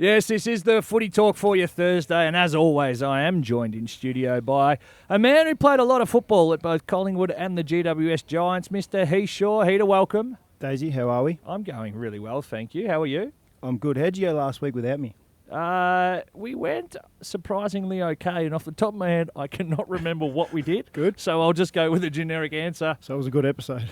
Yes, this is the Footy Talk for you Thursday, and as always, I am joined in studio by a man who played a lot of football at both Collingwood and the GWS Giants, Mr. Heath Shaw. Heath, welcome. Daisy, how are we? I'm going really well, thank you. How are you? I'm good. How'd you go last week without me? We went surprisingly okay, and off the top of my head, I cannot remember what we did. Good. So I'll just go with a generic answer. So it was a good episode.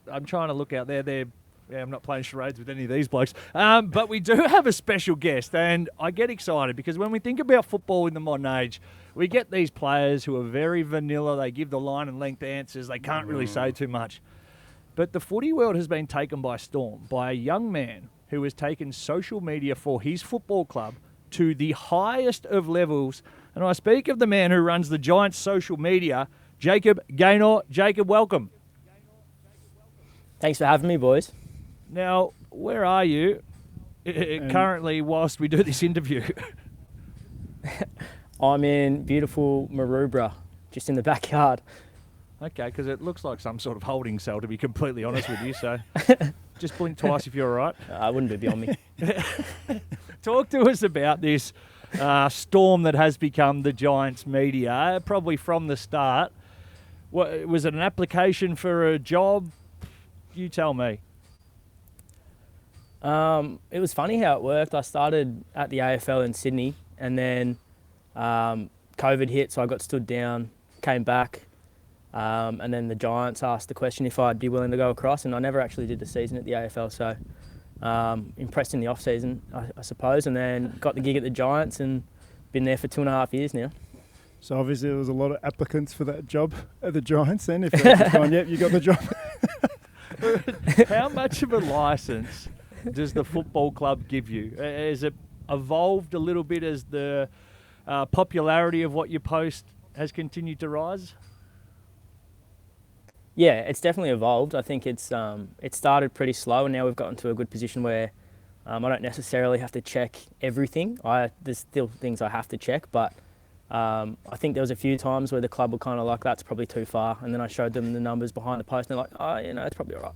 I'm trying to look out there. I'm not playing charades with any of these blokes. But we do have a special guest, and I get excited because when we think about football in the modern age, we get these players who are very vanilla. They give the line and length answers. They can't really say too much. But the footy world has been taken by storm by a young man who has taken social media for his football club to the highest of levels. And I speak of the man who runs the Giants' social media, Jacob Gaynor. Jacob, welcome. Thanks for having me, boys. Now, where are you currently whilst we do this interview? I'm in beautiful Maroubra, just in the backyard. Okay, because it looks like some sort of holding cell, to be completely honest with you. So just blink twice if you're all right. I wouldn't be beyond me. Talk to us about this storm that has become the Giants media, probably from the start. What, was it an application for a job? You tell me. It was funny how it worked. I started at the AFL in Sydney, and then COVID hit, so I got stood down, came back, and then the Giants asked the question if I'd be willing to go across, and I never actually did the season at the AFL, so impressed in the off-season, I suppose, and then got the gig at the Giants and been there for 2.5 years now. So obviously there was a lot of applicants for that job at the Giants then. If they're just going, yep, you got the job. How much of a licence does the football club give you? Has it evolved a little bit as the popularity of what you post has continued to rise? Yeah, it's definitely evolved. I think it started pretty slow, and now we've gotten to a good position where I don't necessarily have to check everything. There's still things I have to check, but I think there was a few times where the club were kind of like, that's probably too far, and then I showed them the numbers behind the post, and they're like, oh, it's probably all right.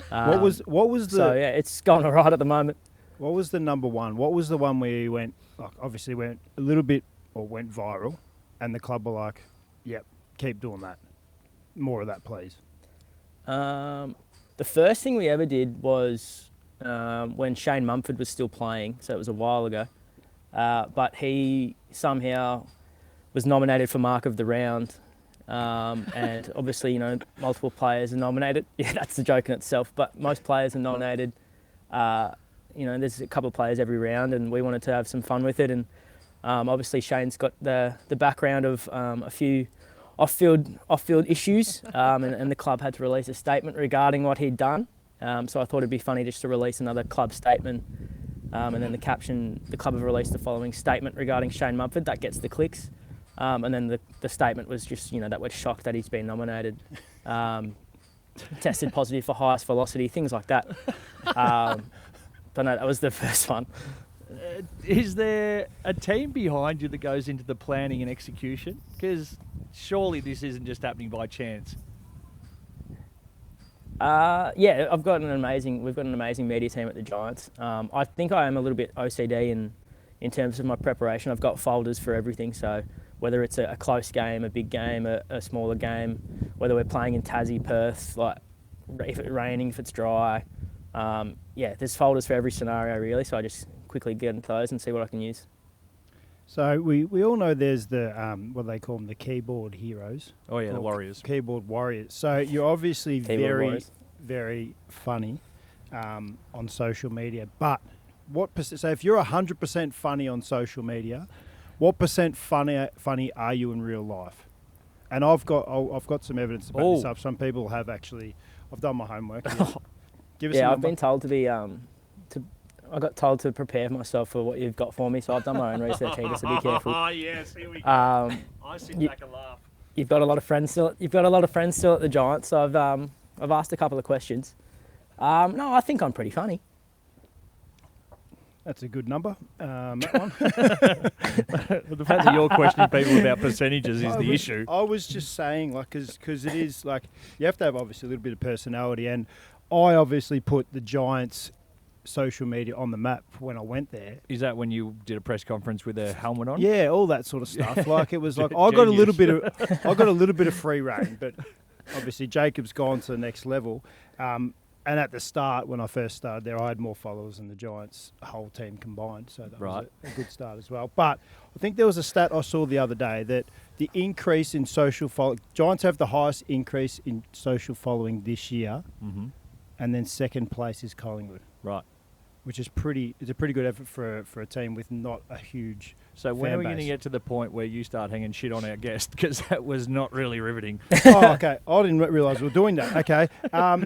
What was the? So yeah, it's going all right at the moment. What was the number one? What was the one where you went? Like, obviously went a little bit or went viral, and the club were like, "Yep, keep doing that. More of that, please." The first thing we ever did was when Shane Mumford was still playing, so it was a while ago. But he somehow was nominated for Mark of the Round. And obviously, multiple players are nominated. Yeah, that's the joke in itself. But most players are nominated. There's a couple of players every round, and we wanted to have some fun with it. And obviously, Shane's got the background of a few off-field issues, and the club had to release a statement regarding what he'd done. So I thought it'd be funny just to release another club statement. And then the caption, the club have released the following statement regarding Shane Mumford. That gets the clicks. And then the statement was just, that we're shocked that he's been nominated. Tested positive for highest velocity, things like that. But no, that was the first one. Is there a team behind you that goes into the planning and execution? Because surely this isn't just happening by chance. Yeah, we've got an amazing media team at the Giants. I think I am a little bit OCD in terms of my preparation. I've got folders for everything, so whether it's a close game, a big game, a smaller game, whether we're playing in Tassie, Perth, like if it's raining, if it's dry. There's folders for every scenario really, so I just quickly get into those and see what I can use. So we all know there's the, what they call them, the keyboard heroes. Oh yeah, the Warriors. Keyboard warriors. So you're obviously Keyboard very funny on social media, but what percent? So if you're 100% funny on social media, what percent funny are you in real life? And I've got some evidence to back this up. Some people have actually. I've done my homework. Give us I've been told to be I got told to prepare myself for what you've got for me, so I've done my own research here, so be careful. Oh yes, here we go. I sit back and laugh. You've got a lot of friends still. You've got a lot of friends still at the Giants, so I've asked a couple of questions. No, I think I'm pretty funny. That's a good number. That one. The fact that you're questioning people about percentages is the issue. I was just saying, like, because it is like you have to have obviously a little bit of personality, and I obviously put the Giants social media on the map when I went there. Is that when you did a press conference with a helmet on? Yeah, all that sort of stuff. Like it was like I got a little bit of free reign, but obviously Jacob's gone to the next level. And at the start, when I first started there, I had more followers than the Giants' whole team combined. So that was a good start as well. But I think there was a stat I saw the other day that the increase in social following, Giants have the highest increase in social following this year. Mm-hmm. And then second place is Collingwood. Right. Which is it's a pretty good effort for a team with not a huge So when fan are we going to base. get to the point where you start hanging shit on our guest? Because that was not really riveting. Oh, okay. I didn't realise we were doing that. Okay.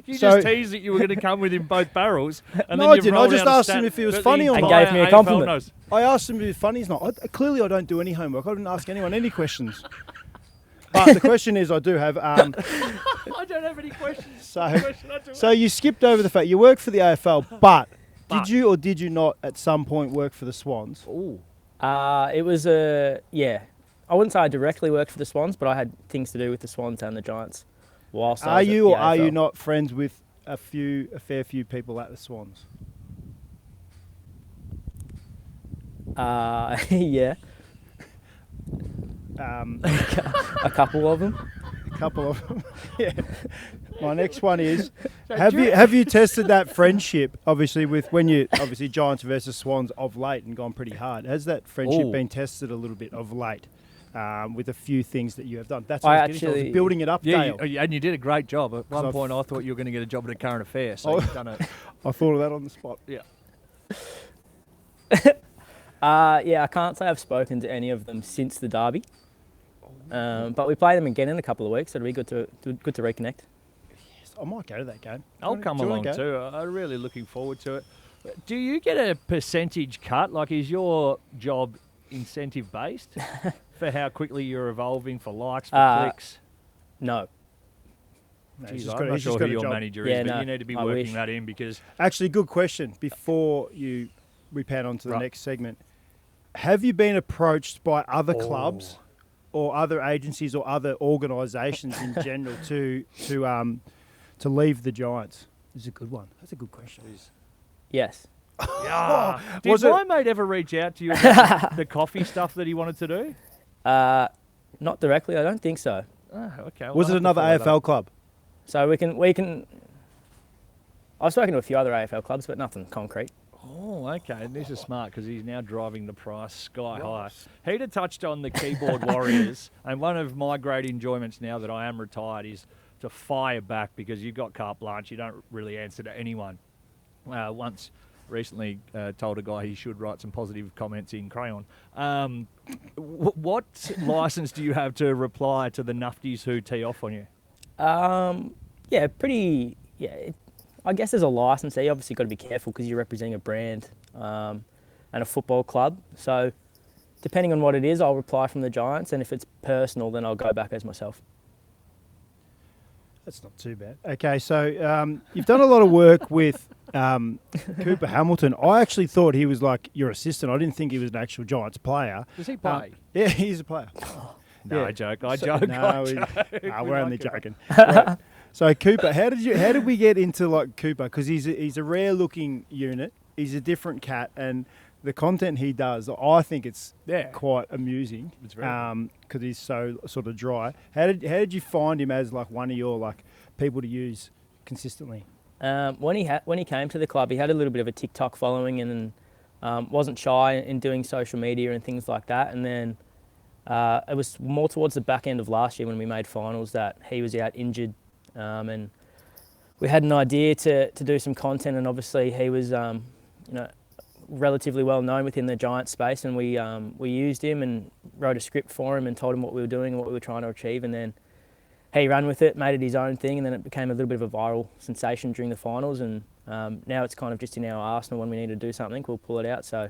You just teased that you were going to come with in both barrels. And No, then I you've didn't. I rolled just out a asked him stat if he was that funny the or not. And gave me a entire compliment. AFL knows. I asked him if he's funny. He's not. Clearly, I don't do any homework. I didn't ask anyone any questions. But the question is, I do have. I don't have any questions. So you skipped over the fact you work for the AFL, but did you or did you not at some point work for the Swans? Ooh. It was yeah. I wouldn't say I directly worked for the Swans, but I had things to do with the Swans and the Giants. Whilst I Are was at you the or are you AFL. not friends with a fair few people at the Swans? Yeah, a couple of them. A couple of them. Yeah. My next one is: have you tested that friendship? Obviously, obviously Giants versus Swans of late and gone pretty hard. Has that friendship Ooh. been tested a little bit of late? With a few things that you have done. That's I what I was actually- building it up, Yeah, Dale. and you did a great job. At one I've- point, I thought you were going to get a job at a current affair. So Oh. you've done it. I thought of that on the spot. Yeah. Yeah, I can't say I've spoken to any of them since the derby. But we play them again in a couple of weeks, so it'll be good to reconnect. Yes, I might go to that game. I'll come along too. I'm really looking forward to it. Do you get a percentage cut? Like, is your job incentive based for how quickly you're evolving, for likes, for clicks? No. No, Jeez, he's just I'm not he's just sure got who a your job. manager Yeah, is, but no, you need to be I working wish. that in because Actually, good question. Before we pan on to the Right. next segment, have you been approached by other clubs or other agencies or other organisations in general to leave the Giants? This is a good one. That's a good question. Yes. yeah. Did Was it- my mate ever reach out to you about the coffee stuff that he wanted to do? Not directly. I don't think so. Oh, okay. well, Was I'll it have to another follow that AFL up. club? So we can. I've spoken to a few other AFL clubs, but nothing concrete. Oh, okay. And this is smart because he's now driving the price sky high. He'd have touched on the keyboard warriors, and one of my great enjoyments now that I am retired is to fire back because you've got carte blanche. You don't really answer to anyone. Once recently told a guy he should write some positive comments in crayon. What license do you have to reply to the nufties who tee off on you? Yeah, pretty. Yeah, I guess there's a license there. You obviously got to be careful because you're representing a brand and a football club. So depending on what it is, I'll reply from the Giants, and if it's personal, then I'll go back as myself. That's not too bad. Okay, so you've done a lot of work with Cooper Hamilton. I actually thought he was like your assistant. I didn't think he was an actual Giants player. Does he play? Yeah, he's a player. No, yeah. I joke. I So- joke. no, I we- joke. Nah, We we're like only it. joking. Right. So Cooper, how did we get into like Cooper? Because he's a rare looking unit. He's a different cat, and the content he does, I think it's Yeah. quite amusing. It's very because he's so sort of dry. How did you find him as like one of your like people to use consistently? When he came to the club, he had a little bit of a TikTok following, and wasn't shy in doing social media and things like that. And then it was more towards the back end of last year when we made finals that he was out injured, and we had an idea to do some content. And obviously he was relatively well known within the Giants space, and we used him and wrote a script for him and told him what we were doing and what we were trying to achieve. And then he ran with it, made it his own thing, and then it became a little bit of a viral sensation during the finals. And now it's kind of just in our arsenal. When we need to do something, we'll pull it out. So,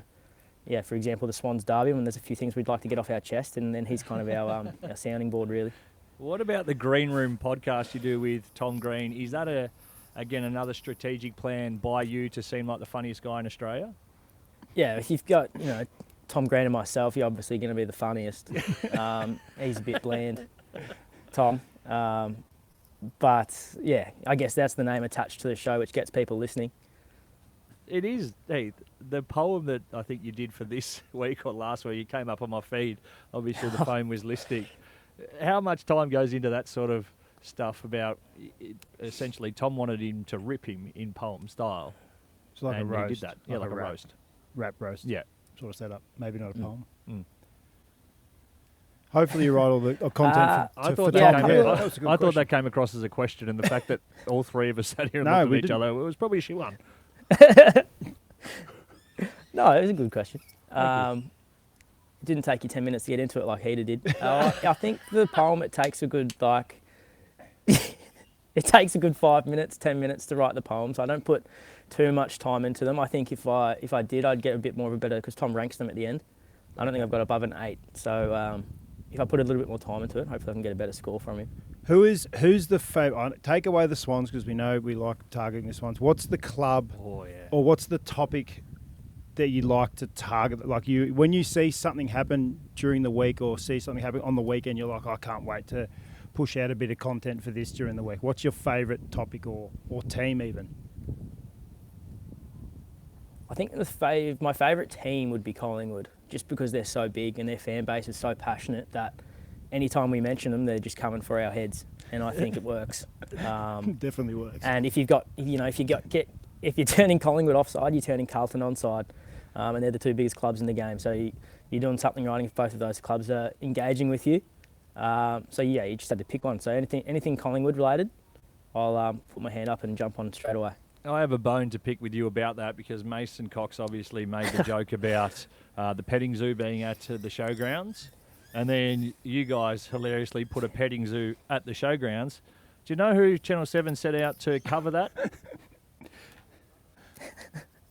yeah, for example, the Swans derby, when there's a few things we'd like to get off our chest, and then he's kind of our sounding board, really. What about the Green Room podcast you do with Tom Green? Is that again another strategic plan by you to seem like the funniest guy in Australia? Yeah, if you've got Tom Green and myself, you're obviously going to be the funniest. He's a bit bland, Tom. But yeah, I guess that's the name attached to the show, which gets people listening. it is, Heath. The poem that I think you did for this week or last week, you came up on my feed. Obviously, the phone was listing. How much time goes into that sort of stuff about, essentially, Tom wanted him to rip him in poem style. It's like and a roast. he did that. Yeah, like a roast. Rap roast. Yeah. Sort of setup. Maybe not a poem. Mm. Hopefully you write all the content I for thought, Tom. I thought that came across as a question, and the fact that all three of us sat here and No, looked we at each didn't. other, it was probably she won. No, it was a good question. It didn't take you 10 minutes to get into it like Heater did. I think the poem, it takes a good, it takes a good 5 minutes, 10 minutes to write the poems. I don't put too much time into them. I think if I did, I'd get a bit more of a better, because Tom ranks them at the end. I don't think I've got above an 8. So if I put a little bit more time into it, hopefully I can get a better score from him. Who's the favourite? Take away the Swans, because we know we like targeting the Swans. What's the club or what's the topic that you like to target? Like when you see something happen during the week or see something happen on the weekend, you're like, I can't wait to push out a bit of content for this during the week. What's your favourite topic or team even? I think my favourite team would be Collingwood, just because they're so big and their fan base is so passionate that anytime we mention them, they're just coming for our heads, and I think it works. Definitely works. And if you're turning Collingwood offside, you're turning Carlton onside, and they're the two biggest clubs in the game. So you're doing something right if both of those clubs are engaging with you. So yeah, you just had to pick one. So anything Collingwood related, I'll put my hand up and jump on straight away. I have a bone to pick with you about that, because Mason Cox obviously made the joke about the petting zoo being at the showgrounds, and then you guys hilariously put a petting zoo at the showgrounds. Do you know who Channel 7 set out to cover that?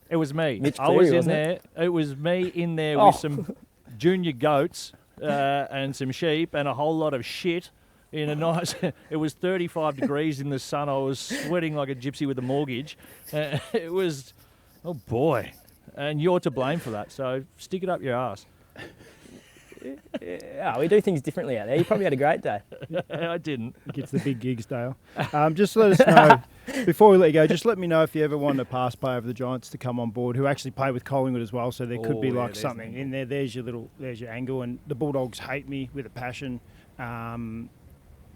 It was me. Mitch I was Cleary, in there. It was me in there with some junior goats and some sheep and a whole lot of shit. In a nice, it was 35 degrees in the sun. I was sweating like a gypsy with a mortgage. It was, oh boy. And you're to blame for that, so stick it up your ass. Yeah, we do things differently out there. You probably had a great day. I didn't. Gets the big gigs, Dale. Just let us know, before we let you go, just let me know if you ever want a pass play over the Giants to come on board, who actually play with Collingwood as well, so there could be like something in there. There's your angle, and the Bulldogs hate me with a passion.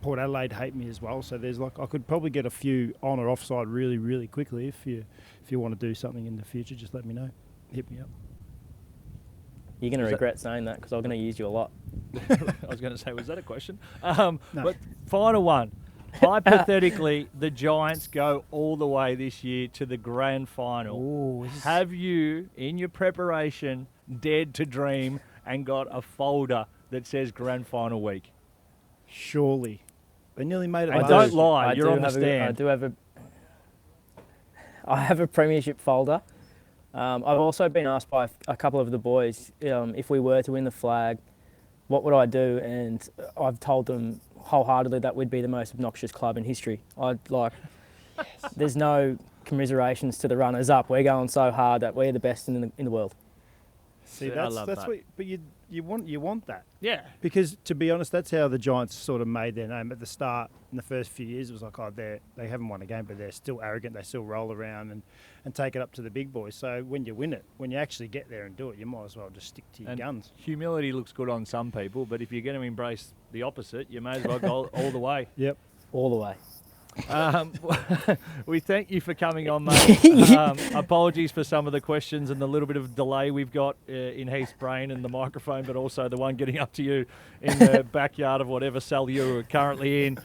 Port Adelaide hate me as well, so there's I could probably get a few on or offside really, really quickly. If you want to do something in the future, just let me know. Hit me up. You're going to regret saying that, because I'm going to use you a lot. I was going to say, was that a question? No. But final one. Hypothetically, the Giants go all the way this year to the grand final. Ooh, Have you, in your preparation, dared to dream and got a folder that says grand final week? Surely. They nearly made it. And don't lie, you're on the stand. I have a premiership folder. I've also been asked by a couple of the boys, if we were to win the flag, what would I do? And I've told them wholeheartedly that we'd be the most obnoxious club in history. There's no commiserations to the runners up. We're going so hard that we're the best in the world. See, I love that's that. what, but you want that. Yeah. Because to be honest, that's how the Giants sort of made their name at the start. In the first few years, it was like, they haven't won a game, but they're still arrogant. They still roll around and take it up to the big boys. So when you win it, when you actually get there and do it, you might as well just stick to your guns. Humility looks good on some people, but if you're going to embrace the opposite, you may as well go all the way. Yep. All the way. We thank you for coming on, mate. Apologies for some of the questions and the little bit of delay we've got in Heath's brain and the microphone, but also the one getting up to you in the backyard of whatever cell you are currently in.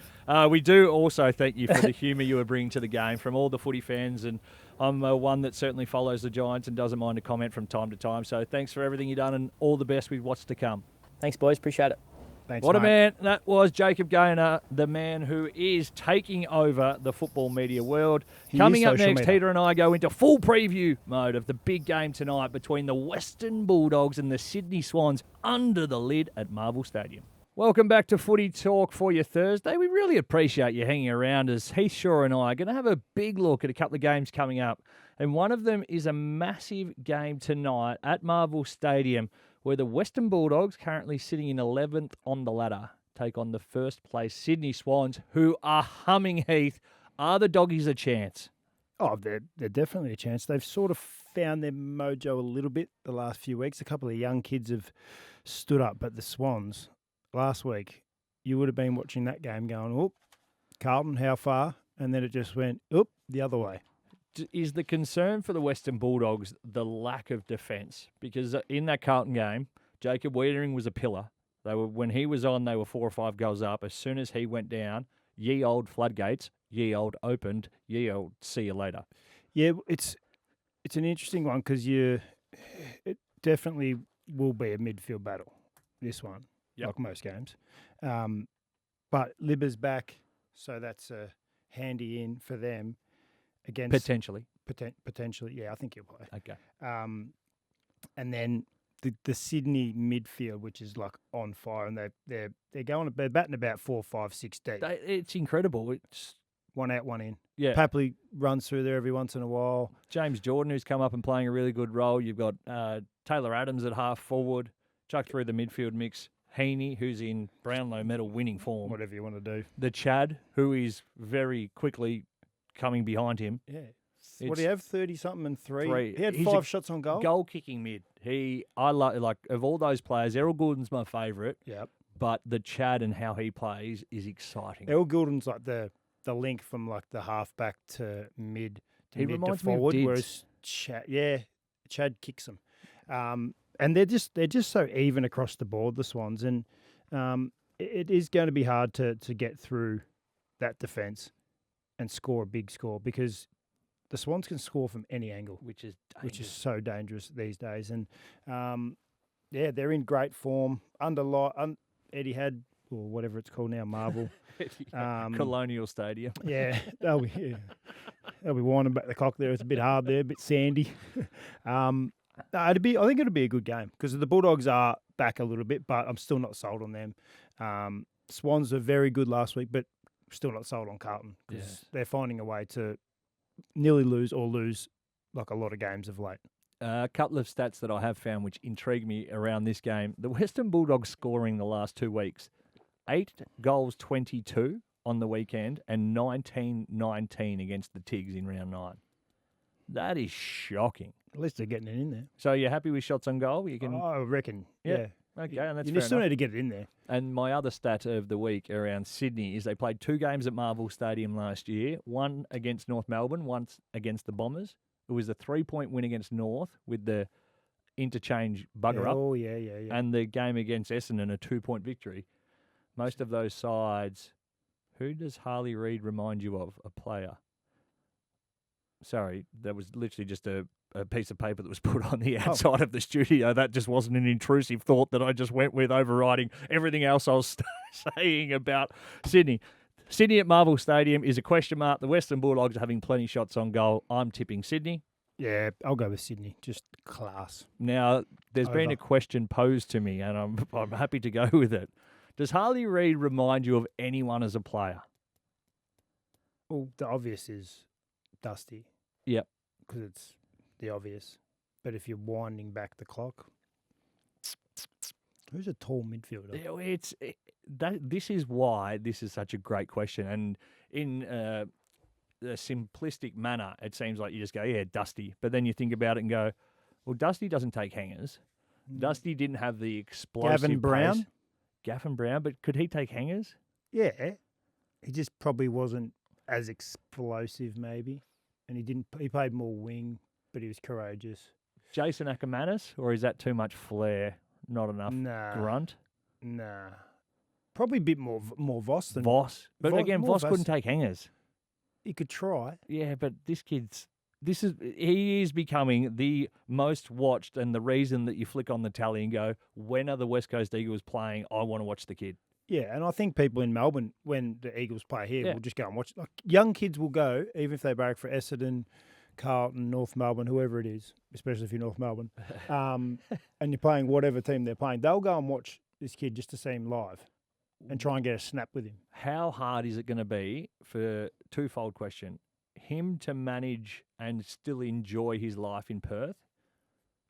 We do also thank you for the humour you are bringing to the game from all the footy fans, and I'm one that certainly follows the Giants and doesn't mind a comment from time to time. So thanks for everything you've done, and all the best with what's to come. Thanks, boys. Appreciate it. Thanks, What mate. a man. That was Jacob Gaynor, the man who is taking over the football media world. Coming up next, Peter and I go into full preview mode of the big game tonight between the Western Bulldogs and the Sydney Swans under the lid at Marvel Stadium. Welcome back to Footy Talk for your Thursday. We really appreciate you hanging around, as Heath Shaw and I are going to have a big look at a couple of games coming up. And one of them is a massive game tonight at Marvel Stadium, where the Western Bulldogs, currently sitting in 11th on the ladder, take on the first place Sydney Swans, who are humming, Heath. Are the Doggies a chance? Oh, they're definitely a chance. They've sort of found their mojo a little bit the last few weeks. A couple of young kids have stood up, but the Swans last week, you would have been watching that game going, "Oop, Carlton, how far?" And then it just went, "Oop, the other way." Is the concern for the Western Bulldogs the lack of defence? Because in that Carlton game, Jacob Wiedering was a pillar. When he was on, they were 4 or 5 goals up. As soon as he went down, ye old floodgates, ye old opened, ye old see you later. Yeah, it's an interesting one because it definitely will be a midfield battle, this one, like most games. But Libba's back, so that's a handy in for them against Potentially. Potentially, yeah, I think he'll play. Okay. And then the Sydney midfield, which is like on fire, and they're batting about 4, 5, 6 deep. It's incredible. It's one out, one in. Yeah. Papley runs through there every once in a while. James Jordan, who's come up and playing a really good role. You've got Taylor Adams at half forward, chucked through the midfield mix. Heaney, who's in Brownlow medal winning form. Whatever you want to do. The Chad, who is very quickly coming behind him. Yeah. What do you have? 30-something and 3? Three. He had He's 5 shots on goal. Goal kicking mid. I like of all those players, Errol Gouldon's my favourite. Yep. But the Chad and how he plays is exciting. Errol Gouldon's like the link from like the halfback to mid He mid reminds to me of forward, Dids. whereas Chad kicks them. And they're just so even across the board, the Swans, and it is going to be hard to get through that defence and score a big score because the Swans can score from any angle, which is so dangerous these days. And they're in great form. Eddie had, or whatever it's called now, Marvel. Colonial Stadium. Yeah, they'll be winding back the clock there. It's a bit hard there, a bit sandy. I think it'll be a good game because the Bulldogs are back a little bit, but I'm still not sold on them. Swans were very good last week, but still not sold on Carlton because they're finding a way to nearly lose or lose like a lot of games of late. A couple of stats that I have found which intrigue me around this game. The Western Bulldogs scoring the last 2 weeks, 8 goals 22 on the weekend and 19-19 against the Tigs in round 9. That is shocking. At least they're getting it in there. So you're happy with shots on goal? You can. I reckon. Yeah. Okay, and that's you fair still enough. need to get it in there. And my other stat of the week around Sydney is they played 2 games at Marvel Stadium last year, one against North Melbourne, once against the Bombers. It was a 3-point win against North with the interchange bugger up. Oh, yeah. And the game against Essendon, a 2-point victory. Most of those sides, who does Harley Reid remind you of? A player. Sorry, that was literally just a piece of paper that was put on the outside of the studio. That just wasn't an intrusive thought that I just went with, overriding everything else I was saying about Sydney. Sydney at Marvel Stadium is a question mark. The Western Bulldogs are having plenty shots on goal. I'm tipping Sydney. Yeah, I'll go with Sydney. Just class. Now, there's been a question posed to me, and I'm happy to go with it. Does Harley Reid remind you of anyone as a player? Well, the obvious is Dusty. Yep. Because it's the obvious. But if you're winding back the clock, who's a tall midfielder? This is why this is such a great question. And in a simplistic manner, it seems like you just go, yeah, Dusty. But then you think about it and go, well, Dusty doesn't take hangers. Dusty didn't have the explosive Gavin Brown? pace. Gavin Brown, but could he take hangers? Yeah. He just probably wasn't as explosive, maybe. And he played more wing, but he was courageous. Jason Ackermanis, or is that too much flair? Not enough grunt? Nah. Probably a bit more Voss than Voss. But again, Voss couldn't take hangers. He could try. Yeah, but he is becoming the most watched and the reason that you flick on the tally and go, when are the West Coast Eagles playing? I want to watch the kid. Yeah, and I think people in Melbourne, when the Eagles play here, will just go and watch. Like, young kids will go, even if they break for Essendon, Carlton, North Melbourne, whoever it is, especially if you're North Melbourne, and you're playing whatever team they're playing, they'll go and watch this kid just to see him live and try and get a snap with him. How hard is it going to be, for twofold question, him to manage and still enjoy his life in Perth,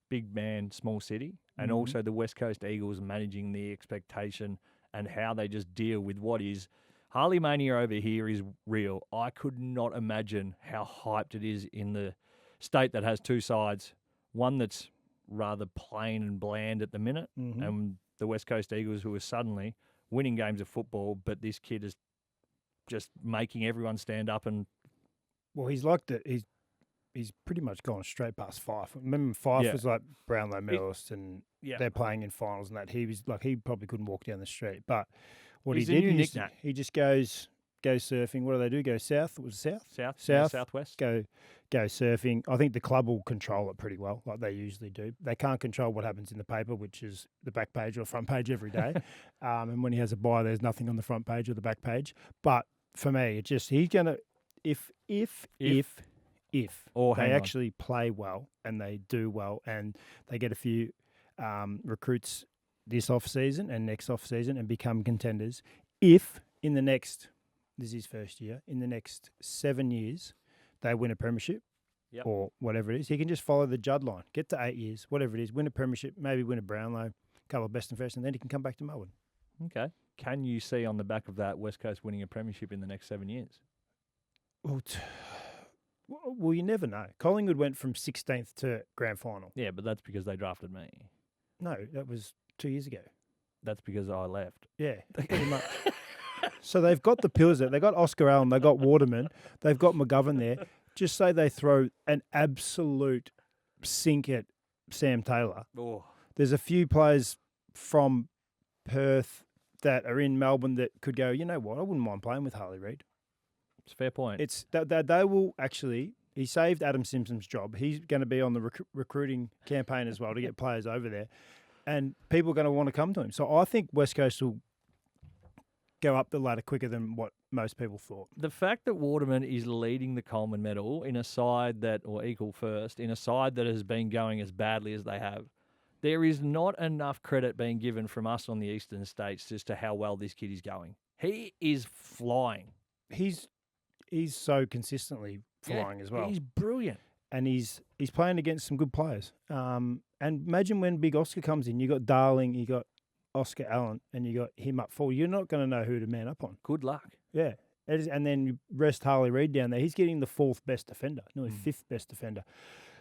big man, small city, and also the West Coast Eagles managing the expectation and how they just deal with what is, Harley Mania over here is real. I could not imagine how hyped it is in the state that has two sides. One that's rather plain and bland at the minute, and the West Coast Eagles, who are suddenly winning games of football, but this kid is just making everyone stand up and... Well, he's like that. He's pretty much gone straight past Fife. Remember, Fife was like Brownlow medalist, and they're playing in finals and that. He was like, he probably couldn't walk down the street. But what He's he a did, new he just goes surfing. What do they do? Go south? Was it south? Southwest. Go surfing. I think the club will control it pretty well, like they usually do. They can't control what happens in the paper, which is the back page or front page every day. And when he has a bye, there's nothing on the front page or the back page. But for me, it's just he's gonna if they actually play well and they do well and they get a few recruits this off-season and next off-season and become contenders, if in the next, this is his first year, in the next 7 years they win a premiership or whatever it is, he can just follow the Judd line, get to 8 years, whatever it is, win a premiership, maybe win a Brownlow, a couple of best and fairest, and then he can come back to Melbourne. Okay. Can you see on the back of that West Coast winning a premiership in the next 7 years? Well, you never know. Collingwood went from 16th to grand final. Yeah, but that's because they drafted me. No, that was 2 years ago. That's because I left. Yeah, pretty much. So they've got the pillars there. They've got Oscar Allen. They've got Waterman. They've got McGovern there. Just say they throw an absolute sink at Sam Taylor. Oh. There's a few players from Perth that are in Melbourne that could go, you know what, I wouldn't mind playing with Harley Reid. It's a fair point. It's that they will actually. He saved Adam Simpson's job. He's going to be on the recruiting campaign as well to get players over there, and people are going to want to come to him. So I think West Coast will go up the ladder quicker than what most people thought. The fact that Waterman is leading the Coleman medal in a side that, or equal first, in a side that has been going as badly as they have, there is not enough credit being given from us on the eastern states as to how well this kid is going. He is flying. He's so consistently flying as well. He's brilliant. And he's playing against some good players. And imagine when Big Oscar comes in, you got Darling, you got Oscar Allen, and you got him up forward. You're not going to know who to man up on. Good luck. Yeah. And then you rest Harley Reid down there. He's getting the fourth best defender, nearly fifth best defender.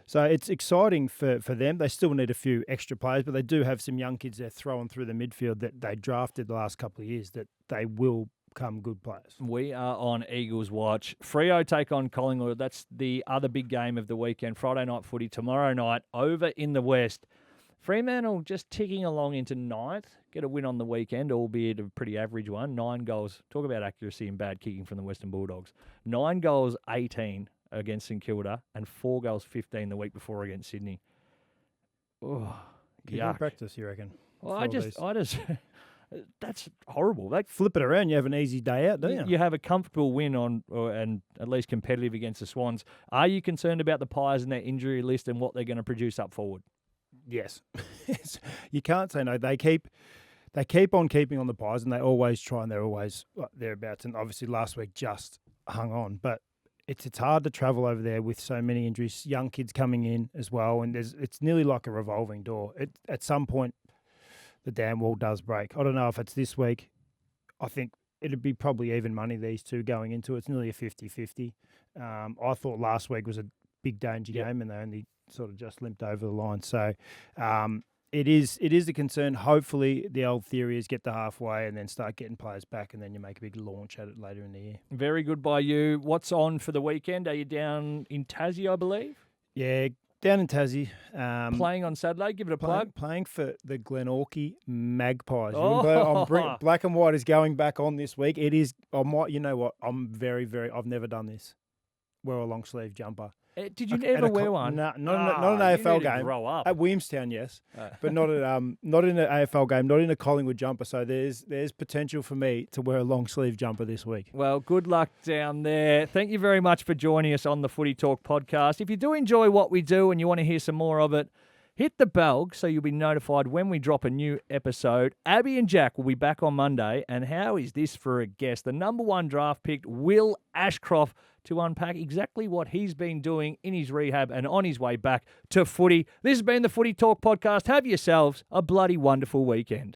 So it's exciting for them. They still need a few extra players, but they do have some young kids they're throwing through the midfield that they drafted the last couple of years that they will become good players. We are on Eagles Watch. Freo take on Collingwood. That's the other big game of the weekend. Friday night footy tomorrow night over in the West. Fremantle just ticking along into ninth. Get a win on the weekend, albeit a pretty average one. 9 goals. Talk about accuracy and bad kicking from the Western Bulldogs. 9 goals, 18 against St Kilda, and 4 goals, 15 the week before against Sydney. Oh, yuck. Practice, you reckon? Well, I just, that's horrible. Flip it around, you have an easy day out, don't you? You have a comfortable win and at least competitive against the Swans. Are you concerned about the Pies and their injury list and what they're going to produce up forward? Yes. You can't say no. They keep on keeping on the Pies, and they always try, and they're always thereabouts. And obviously last week just hung on, but it's hard to travel over there with so many injuries, young kids coming in as well, and it's nearly like a revolving door. At some point, the dam wall does break. I don't know if it's this week. I think it'd be probably even money, these two going into it. It's nearly a 50-50. I thought last week was a big danger game, and they only sort of just limped over the line. So it is a concern. Hopefully the old theory is get to halfway and then start getting players back, and then you make a big launch at it later in the year. Very good by you. What's on for the weekend? Are you down in Tassie, I believe? Yeah, down in Tassie. Playing on Saturday. Give it a plug. Playing for the Glenorchy Magpies. Black and White is going back on this week. It is. You know what? I'm very, very. I've never done this. Wear a long sleeve jumper. Did you ever wear one? No, not an AFL game. Grow up. At Williamstown, yes, but not in an AFL game. Not in a Collingwood jumper. So there's potential for me to wear a long sleeve jumper this week. Well, good luck down there. Thank you very much for joining us on the Footy Talk podcast. If you do enjoy what we do and you want to hear some more of it, hit the bell so you'll be notified when we drop a new episode. Abby and Jack will be back on Monday. And how is this for a guest? The number 1 draft pick, Will Ashcroft, to unpack exactly what he's been doing in his rehab and on his way back to footy. This has been the Footy Talk podcast. Have yourselves a bloody wonderful weekend.